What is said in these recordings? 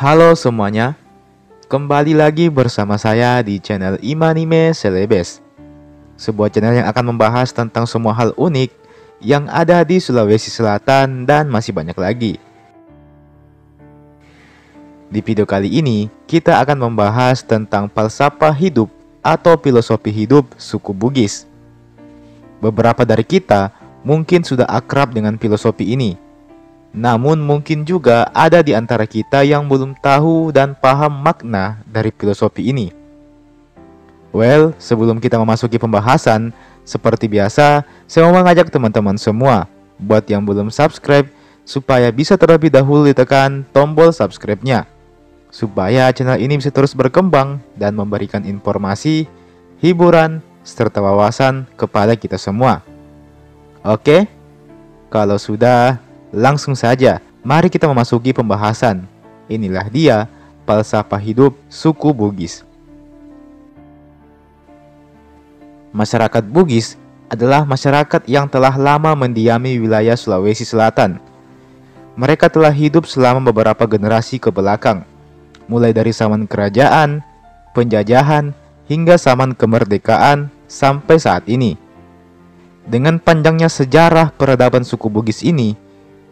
Halo semuanya, kembali lagi bersama saya di channel Imanime Celebes, sebuah channel yang akan membahas tentang semua hal unik yang ada di Sulawesi Selatan dan masih banyak lagi. Di video kali ini, kita akan membahas tentang falsafah hidup atau filosofi hidup suku Bugis. Beberapa dari kita mungkin sudah akrab dengan filosofi ini. Namun mungkin juga ada di antara kita yang belum tahu dan paham makna dari filosofi ini. Well, sebelum kita memasuki pembahasan, seperti biasa, saya mau mengajak teman-teman semua buat yang belum subscribe supaya bisa terlebih dahulu ditekan tombol subscribe-nya, supaya channel ini bisa terus berkembang dan memberikan informasi, hiburan, serta wawasan kepada kita semua. Oke? Kalau sudah, langsung saja, mari kita memasuki pembahasan. Inilah dia falsafah hidup suku Bugis. Masyarakat Bugis adalah masyarakat yang telah lama mendiami wilayah Sulawesi Selatan. Mereka telah hidup selama beberapa generasi ke belakang, mulai dari zaman kerajaan, penjajahan, hingga zaman kemerdekaan sampai saat ini. Dengan panjangnya sejarah peradaban suku Bugis ini,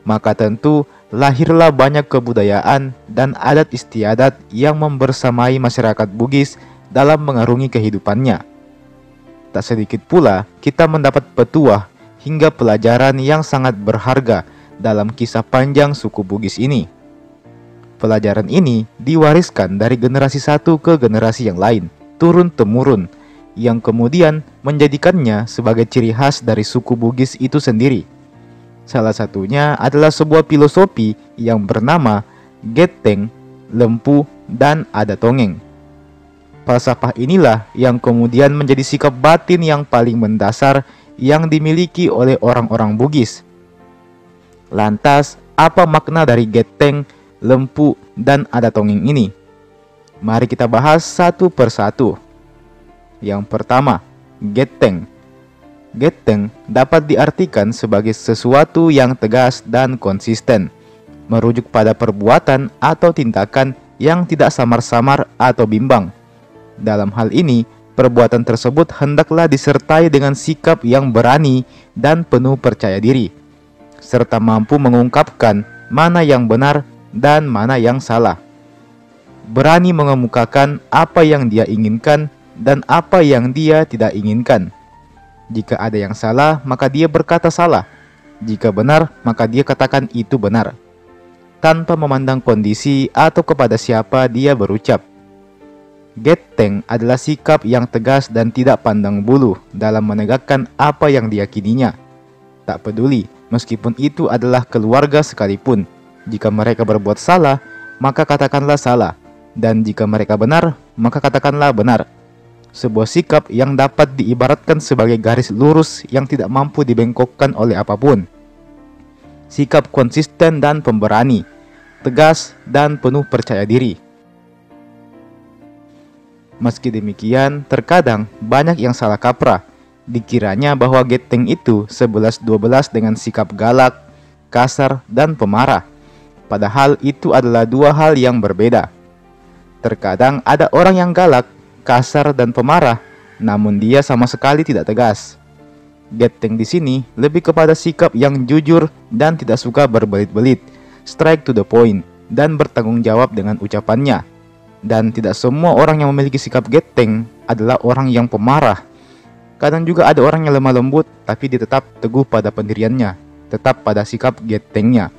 maka tentu lahirlah banyak kebudayaan dan adat istiadat yang membersamai masyarakat Bugis dalam mengarungi kehidupannya. Tak sedikit pula kita mendapat petuah hingga pelajaran yang sangat berharga dalam kisah panjang suku Bugis ini. Pelajaran ini diwariskan dari generasi satu ke generasi yang lain, turun-temurun, yang kemudian menjadikannya sebagai ciri khas dari suku Bugis itu sendiri. Salah satunya adalah sebuah filosofi yang bernama Geteng, Lempu, dan Adatongeng. Falsafah inilah yang kemudian menjadi sikap batin yang paling mendasar yang dimiliki oleh orang-orang Bugis. Lantas, apa makna dari Geteng, Lempu, dan Adatongeng ini? Mari kita bahas satu persatu. Yang pertama, Geteng. Geteng dapat diartikan sebagai sesuatu yang tegas dan konsisten, merujuk pada perbuatan atau tindakan yang tidak samar-samar atau bimbang. Dalam hal ini, perbuatan tersebut hendaklah disertai dengan sikap yang berani dan penuh percaya diri, serta mampu mengungkapkan mana yang benar dan mana yang salah. Berani mengemukakan apa yang dia inginkan dan apa yang dia tidak inginkan. Jika ada yang salah, maka dia berkata salah. Jika benar, maka dia katakan itu benar, tanpa memandang kondisi atau kepada siapa dia berucap. Geteng adalah sikap yang tegas dan tidak pandang bulu dalam menegakkan apa yang diyakininya. Tak peduli, meskipun itu adalah keluarga sekalipun. Jika mereka berbuat salah, maka katakanlah salah. Dan jika mereka benar, maka katakanlah benar. Sebuah sikap yang dapat diibaratkan sebagai garis lurus yang tidak mampu dibengkokkan oleh apapun. Sikap konsisten dan pemberani, tegas dan penuh percaya diri. Meski demikian, terkadang banyak yang salah kaprah. Dikiranya bahwa Geteng itu 11-12 dengan sikap galak, kasar, dan pemarah. Padahal itu adalah dua hal yang berbeda. Terkadang ada orang yang galak, kasar, dan pemarah, namun dia sama sekali tidak tegas. Geteng di sini lebih kepada sikap yang jujur dan tidak suka berbelit-belit, straight to the point, dan bertanggung jawab dengan ucapannya. Dan tidak semua orang yang memiliki sikap Geteng adalah orang yang pemarah. Kadang juga ada orang yang lemah lembut, tapi dia tetap teguh pada pendiriannya, tetap pada sikap Getengnya.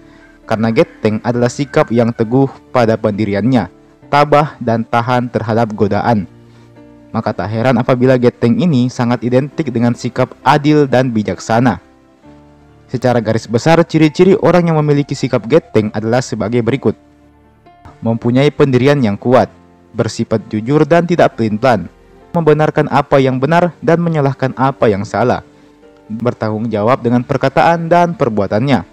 Karena Geteng adalah sikap yang teguh pada pendiriannya, tabah dan tahan terhadap godaan. Maka tak heran apabila Geteng ini sangat identik dengan sikap adil dan bijaksana. Secara garis besar, ciri-ciri orang yang memiliki sikap Geteng adalah sebagai berikut. Mempunyai pendirian yang kuat, bersifat jujur dan tidak pelin-pelan, membenarkan apa yang benar dan menyalahkan apa yang salah, bertanggung jawab dengan perkataan dan perbuatannya,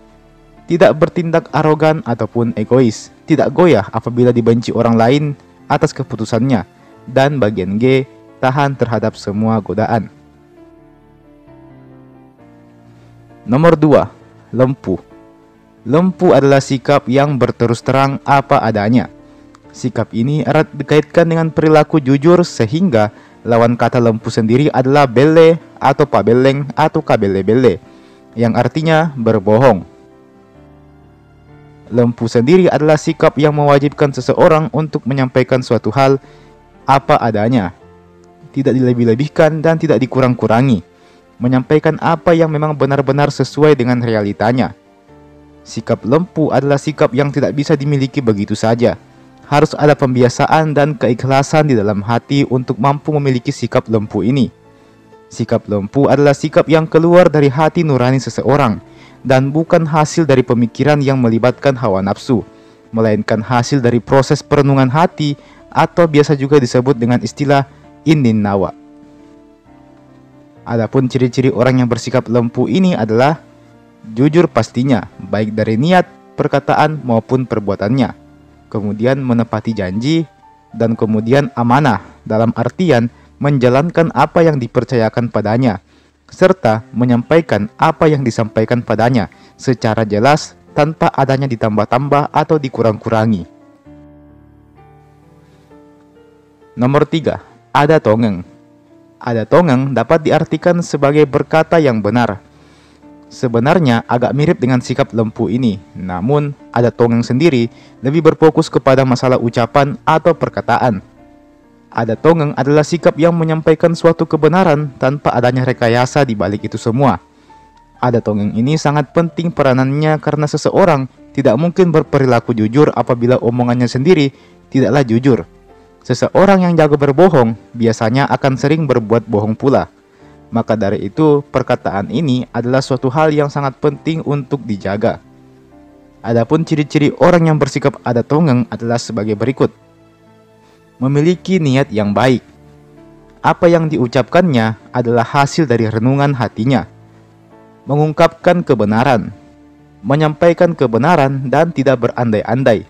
tidak bertindak arogan ataupun egois, tidak goyah apabila dibenci orang lain atas keputusannya, dan bagian G, tahan terhadap semua godaan. Nomor 2, lempu. Lempu adalah sikap yang berterus terang apa adanya. Sikap ini erat dikaitkan dengan perilaku jujur sehingga lawan kata lempu sendiri adalah bele atau pabeleng atau kabele-bele yang artinya berbohong. Lempu sendiri adalah sikap yang mewajibkan seseorang untuk menyampaikan suatu hal apa adanya, tidak dilebih-lebihkan dan tidak dikurang-kurangi, menyampaikan apa yang memang benar-benar sesuai dengan realitanya. Sikap lempu adalah sikap yang tidak bisa dimiliki begitu saja. Harus ada pembiasaan dan keikhlasan di dalam hati untuk mampu memiliki sikap lempu ini. Sikap lempu adalah sikap yang keluar dari hati nurani seseorang dan bukan hasil dari pemikiran yang melibatkan hawa nafsu, melainkan hasil dari proses perenungan hati atau biasa juga disebut dengan istilah inin nawa. Adapun ciri-ciri orang yang bersikap lempu ini adalah jujur pastinya, baik dari niat, perkataan maupun perbuatannya. Kemudian menepati janji, dan kemudian amanah dalam artian menjalankan apa yang dipercayakan padanya, serta menyampaikan apa yang disampaikan padanya secara jelas tanpa adanya ditambah-tambah atau dikurang-kurangi. Nomor 3, ada tongeng. Ada tongeng dapat diartikan sebagai berkata yang benar. Sebenarnya agak mirip dengan sikap lempu ini, namun ada tongeng sendiri lebih berfokus kepada masalah ucapan atau perkataan. Ada tongeng adalah sikap yang menyampaikan suatu kebenaran tanpa adanya rekayasa di balik itu semua. Ada tongeng ini sangat penting peranannya karena seseorang tidak mungkin berperilaku jujur apabila omongannya sendiri tidaklah jujur. Seseorang yang jago berbohong biasanya akan sering berbuat bohong pula. Maka dari itu, perkataan ini adalah suatu hal yang sangat penting untuk dijaga. Adapun ciri-ciri orang yang bersikap ada tongeng adalah sebagai berikut. Memiliki niat yang baik. Apa yang diucapkannya adalah hasil dari renungan hatinya. Mengungkapkan kebenaran, menyampaikan kebenaran dan tidak berandai-andai.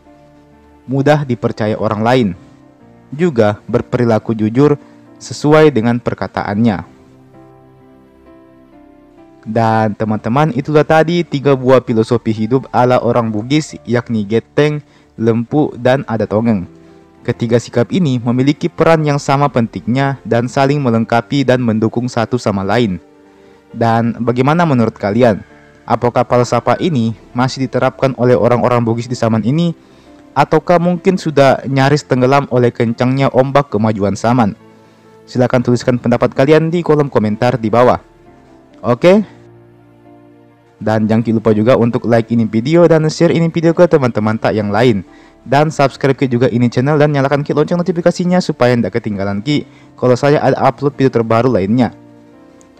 Mudah dipercaya orang lain. Juga berperilaku jujur sesuai dengan perkataannya. Dan teman-teman, itulah tadi 3 buah filosofi hidup ala orang Bugis, yakni Geteng, Lempu, dan ada tongeng. Ketiga sikap ini memiliki peran yang sama pentingnya dan saling melengkapi dan mendukung satu sama lain. Dan bagaimana menurut kalian? Apakah falsafah ini masih diterapkan oleh orang-orang Bugis di zaman ini? Ataukah mungkin sudah nyaris tenggelam oleh kencangnya ombak kemajuan zaman? Silahkan tuliskan pendapat kalian di kolom komentar di bawah. Oke? Dan jangan lupa juga untuk like ini video dan share ini video ke teman-teman tak yang lain. Dan subscribe ke juga ini channel dan nyalakan lonceng notifikasinya supaya tidak ketinggalan kalau saya ada upload video terbaru lainnya.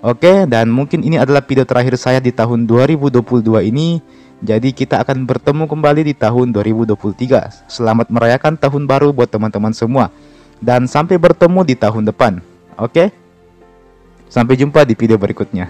Oke, dan mungkin ini adalah video terakhir saya di tahun 2022 ini. Jadi kita akan bertemu kembali di tahun 2023. Selamat merayakan tahun baru buat teman-teman semua. Dan sampai bertemu di tahun depan. Oke? Sampai jumpa di video berikutnya.